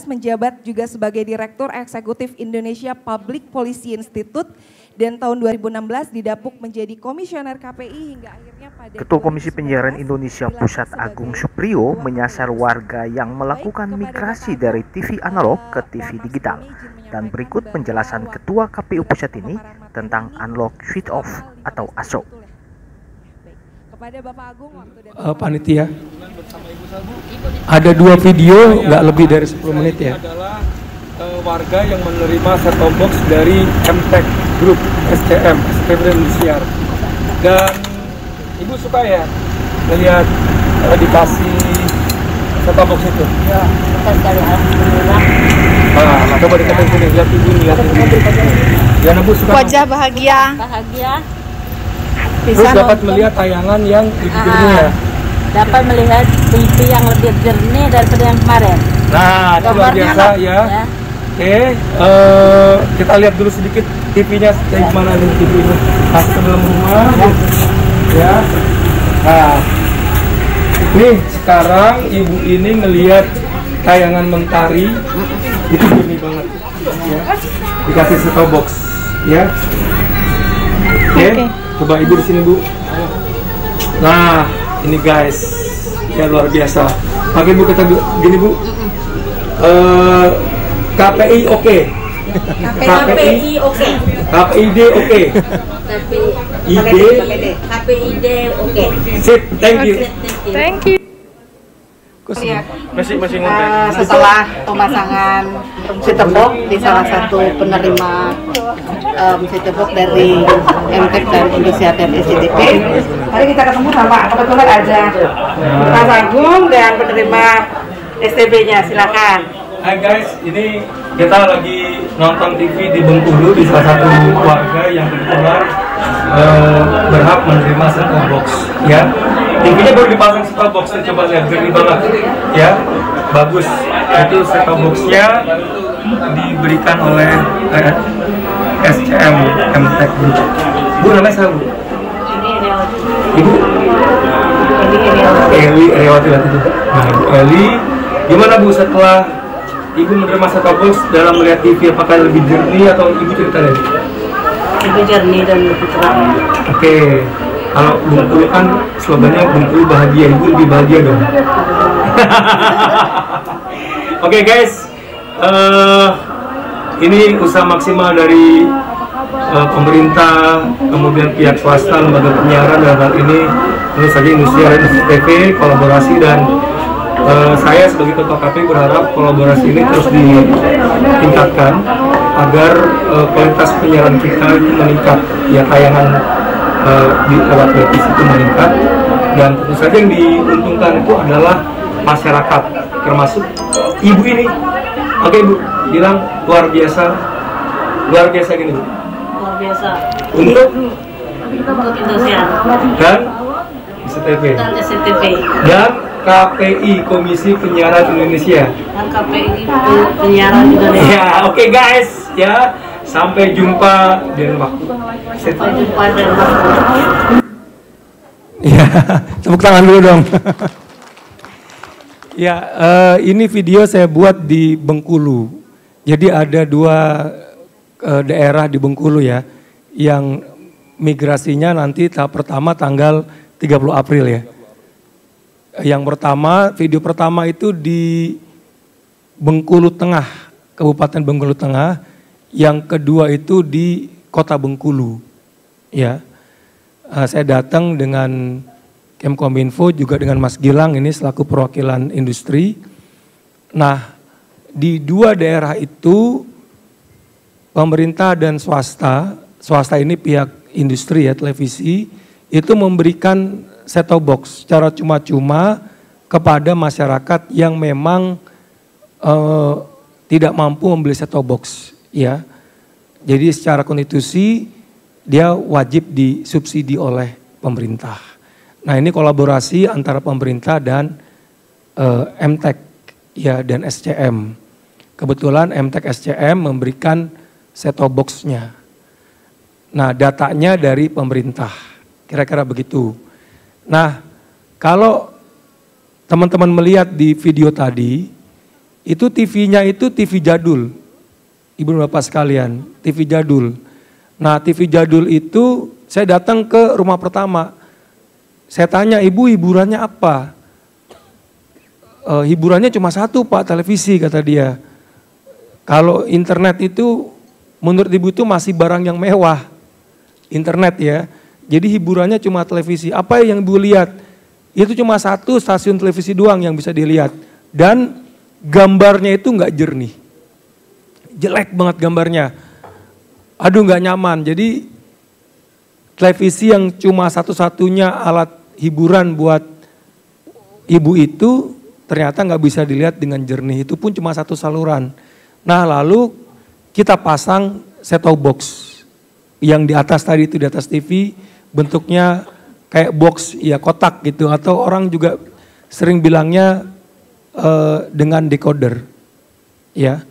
menjabat juga sebagai Direktur Eksekutif Indonesia Public Policy Institute dan tahun 2016 didapuk menjadi Komisioner KPI hingga akhirnya pada Ketua Komisi Penyiaran Indonesia Pusat Agung Suprio menyasar warga yang melakukan migrasi dari TV analog ke TV digital. Dan berikut penjelasan Ketua KPU Pusat ini tentang unlock switch off atau ASO. Kepada Bapak Agung, waktu dan panitia, ada 2 video nggak lebih dari 10 menit ya. Adalah warga yang menerima set-top box dari MTech Group SCM, SCM Indosiar. Dan Ibu suka ya melihat dikasih set-top box itu? Ya, suka sekali, alhamdulillah. Nah, coba dikatain sini, lihat Ibu, lihat Ibu. Ya, Ibu suka. Wajah bahagia. Bahagia. Terus dapat melihat tayangan yang lebih jernih ya? Dapat melihat TV yang lebih jernih daripada yang kemarin. Nah, itu luar biasa ya. Oke, kita lihat dulu sedikit TV-nya kayak gimana nih TV-nya. Pas ke dalam rumah ya. Nah, nih sekarang Ibu ini ngelihat tayangan Mentari itu jernih banget ya. Dikasih set-top box ya. Oke. Coba Ibu di sini, Bu. Nah, ini guys, ya luar biasa. Pakai Bu kata gini, Bu. KPI oke. KPI oke. KPID oke. KPID oke. Sip, thank you. Thank you. Masih Setelah pemasangan set-top box di salah satu penerima set-top box dari MTech dan Indosiar dan SCTV, hari kita ketemu sama kebetulan ada Mas Agung dan penerima STB-nya, silakan. Hai guys, ini kita lagi nonton TV di Bengkulu di salah satu warga yang kebetulan berhak menerima set-top box ya. TV-nya baru dipasang set-top box, coba lihat jernih banget ya, bagus. Itu set-top box-nya diberikan oleh SCM MTech Group. Bu, namanya siapa, Bu? Ibu? Eli Rewati itu. Nah, Bu Eli, gimana Bu setelah Ibu menerima set-top box dalam melihat TV, apakah lebih jernih atau Ibu cerita lagi? Lebih jernih dan lebih terang. Oke, kalau Bengkulu kan slogannya Bengkulu bahagia, Ibu lebih bahagia dong. Oke guys, ini usaha maksimal dari pemerintah, kemudian pihak swasta, lembaga penyiaran dalam hal ini tentu saja Indosiar dan SCTV kolaborasi, dan saya sebagai ketua KPU berharap kolaborasi ini terus ditingkatkan agar kualitas penyiaran kita itu meningkat, ya tayangan di lewat televisi itu meningkat, dan tentu saja yang diuntungkan itu adalah masyarakat, termasuk Ibu ini. Oke Bu, bilang luar biasa gini Bu. Luar biasa. Untuk Indosiar dan SCTV dan SCTV dan KPI Komisi Penyiaran Indonesia dan KPI Penyiaran Indonesia. ya. Oke guys ya, sampai jumpa di waktu. Sampai jumpa dan waktu. Ya, tepuk tangan dulu dong. Ya, ini video saya buat di Bengkulu. Jadi ada 2 daerah di Bengkulu ya, yang migrasinya nanti tahap pertama tanggal 30 April ya. Yang pertama, video pertama itu di Bengkulu Tengah, Kabupaten Bengkulu Tengah. Yang kedua itu di Kota Bengkulu. Ya, saya datang dengan Kemkominfo, juga dengan Mas Gilang ini selaku perwakilan industri. Nah, di 2 daerah itu pemerintah dan swasta ini pihak industri ya, televisi, itu memberikan set-top box secara cuma-cuma kepada masyarakat yang memang tidak mampu membeli set-top box ya. Jadi secara konstitusi dia wajib disubsidi oleh pemerintah. Nah, ini kolaborasi antara pemerintah dan MTech ya dan SCM. Kebetulan MTech SCM memberikan set-top box-nya. Nah, datanya dari pemerintah. Kira-kira begitu. Nah, kalau teman-teman melihat di video tadi, Itu TV-nya itu TV jadul. Ibu dan Bapak sekalian, TV jadul. Nah, TV jadul itu saya datang ke rumah pertama. Saya tanya, ibu hiburannya apa? Hiburannya cuma satu Pak, televisi kata dia. Kalau internet itu menurut ibu itu masih barang yang mewah. Internet ya. Jadi hiburannya cuma televisi. Apa yang ibu lihat? Itu cuma satu stasiun televisi doang yang bisa dilihat. Dan gambarnya itu nggak jernih. Jelek banget gambarnya. Aduh nggak nyaman. Jadi televisi yang cuma satu-satunya alat hiburan buat ibu itu ternyata nggak bisa dilihat dengan jernih. Itu pun cuma satu saluran. Nah lalu kita pasang set-top box yang di atas tadi itu, di atas TV bentuknya kayak box ya, kotak gitu, atau orang juga sering bilangnya dengan decoder ya.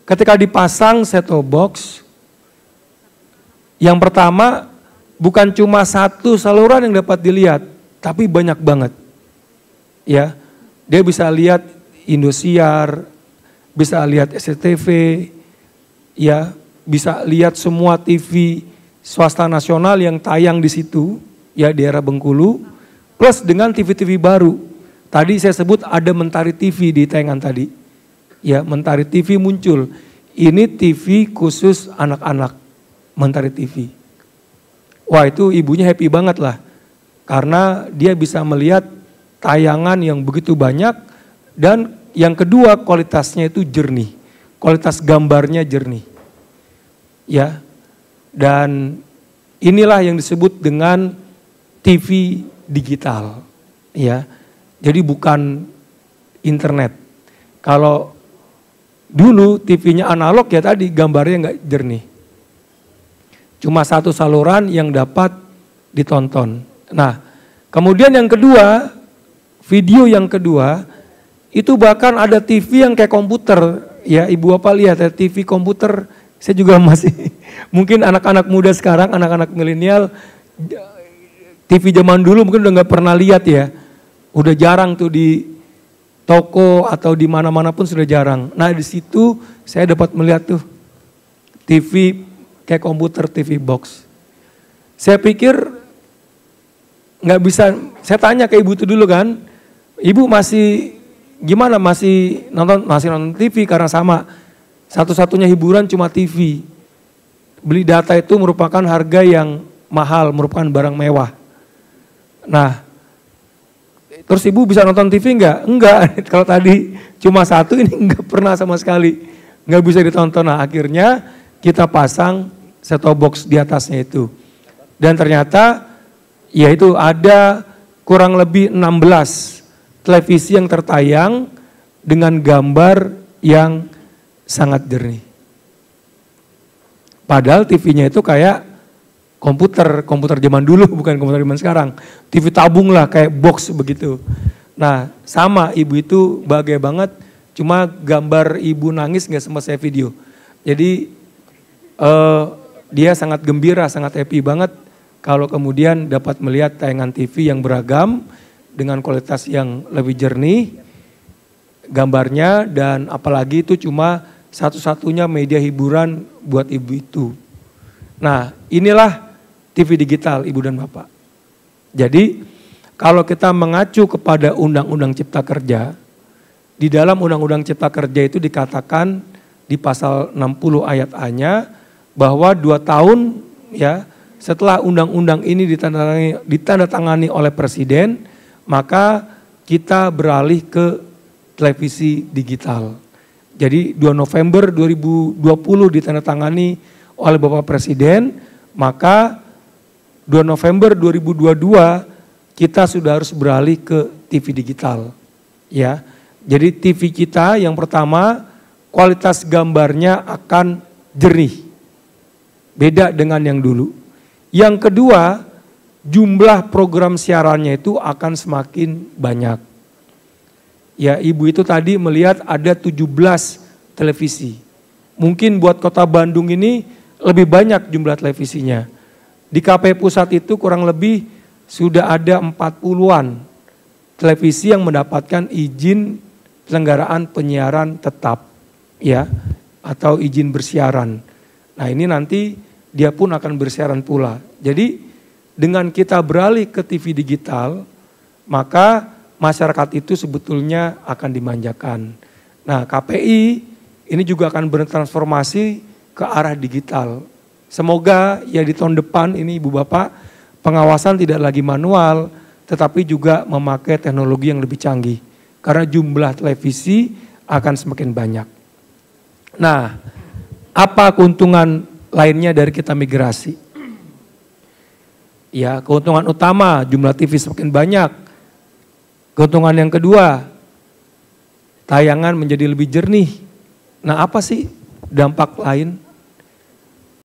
Ketika dipasang set-top box, yang pertama bukan cuma satu saluran yang dapat dilihat, tapi banyak banget. Ya, dia bisa lihat Indosiar, bisa lihat SCTV, ya, bisa lihat semua TV swasta nasional yang tayang di situ, ya, di daerah Bengkulu, plus dengan TV-TV baru. Tadi saya sebut ada Mentari TV di tayangan tadi. Ya, Mentari TV muncul. Ini TV khusus anak-anak, Mentari TV. Wah, itu ibunya happy banget lah. Karena dia bisa melihat tayangan yang begitu banyak, dan yang kedua kualitasnya itu jernih. Kualitas gambarnya jernih. Ya. Dan inilah yang disebut dengan TV digital. Ya. Jadi bukan internet. Kalau dulu TV-nya analog ya tadi gambarnya nggak jernih. Cuma satu saluran yang dapat ditonton. Nah, kemudian yang kedua, video yang kedua, itu bahkan ada TV yang kayak komputer. Ya, ibu bapak lihat ya, TV komputer, saya juga masih, mungkin anak-anak muda sekarang, anak-anak milenial, TV zaman dulu mungkin udah nggak pernah lihat ya. Udah jarang tuh di toko atau di mana-mana pun sudah jarang. Nah di situ saya dapat melihat tuh TV kayak komputer, TV box. Saya pikir nggak bisa, saya tanya ke ibu itu dulu kan, ibu masih gimana, masih nonton TV karena sama satu-satunya hiburan cuma TV. Beli data itu merupakan harga yang mahal, merupakan barang mewah. Nah, terus ibu bisa nonton TV enggak? Enggak, kalau tadi cuma satu, ini enggak pernah sama sekali. Enggak bisa ditonton. Nah akhirnya kita pasang set-top box di atasnya itu. Dan ternyata ya itu ada kurang lebih 16 televisi yang tertayang dengan gambar yang sangat jernih. Padahal TV-nya itu kayak komputer zaman dulu, bukan komputer zaman sekarang. TV tabung lah, kayak box begitu. Nah sama, ibu itu bahagia banget, cuma gambar ibu nangis nggak sempat saya video. Jadi dia sangat gembira, sangat happy banget kalau kemudian dapat melihat tayangan TV yang beragam dengan kualitas yang lebih jernih gambarnya, dan apalagi itu cuma satu-satunya media hiburan buat ibu itu. Nah inilah TV digital ibu dan bapak. Jadi kalau kita mengacu kepada Undang-Undang Cipta Kerja, di dalam Undang-Undang Cipta Kerja itu dikatakan di pasal 60 ayat A-nya bahwa 2 tahun ya setelah undang-undang ini ditandatangani oleh Presiden, maka kita beralih ke televisi digital. Jadi 2 November 2020 ditandatangani oleh Bapak Presiden, maka 2 November 2022 kita sudah harus beralih ke TV digital. Ya. Jadi TV kita yang pertama kualitas gambarnya akan jernih. Beda dengan yang dulu. Yang kedua, jumlah program siarannya itu akan semakin banyak. Ya, ibu itu tadi melihat ada 17 televisi. Mungkin buat Kota Bandung ini lebih banyak jumlah televisinya. Di KPU Pusat itu kurang lebih sudah ada 40-an televisi yang mendapatkan izin penyelenggaraan penyiaran tetap ya atau izin bersiaran. Nah, ini nanti dia pun akan bersiaran pula. Jadi dengan kita beralih ke TV digital, maka masyarakat itu sebetulnya akan dimanjakan. Nah, KPI ini juga akan bertransformasi ke arah digital. Semoga ya di tahun depan ini Ibu Bapak, pengawasan tidak lagi manual, tetapi juga memakai teknologi yang lebih canggih. Karena jumlah televisi akan semakin banyak. Nah, apa keuntungan lainnya dari kita migrasi? Ya, keuntungan utama jumlah TV semakin banyak. Keuntungan yang kedua, tayangan menjadi lebih jernih. Nah, apa sih dampak lain?